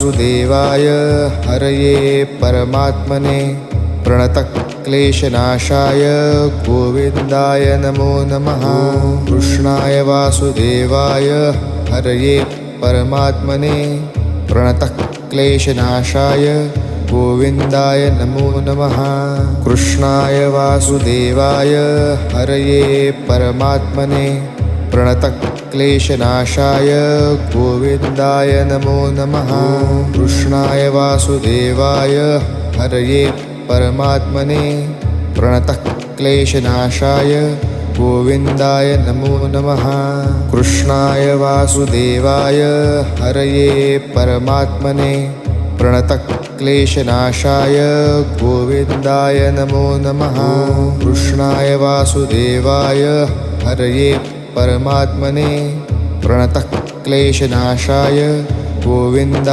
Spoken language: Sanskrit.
वासुदेवाय हरये परमात्मने प्रणतक्लेशनाशाय गोविन्दाय नमो नमः। कृष्णाय वासुदेवाय हरये परमात्मने प्रणतक्लेशनाशाय गोविन्दाय नमो नमः। कृष्णाय वासुदेवाय हरये परमात्मने प्रणतक्लेशनाशाय गोविन्दाय नमो नमः। कृष्णाय वासुदेवाय हरये परमात्मने प्रणतक्लेशनाशाय गोविन्दाय नमो नमः। कृष्णाय वासुदेवाय हरये परमात्मने प्रणतक्लेशनाशाय गोविन्दाय नमो नमः। कृष्णाय वासुदेवाय हरये परमात्मने प्रणतक्लेशनाशाय गोविन्दाय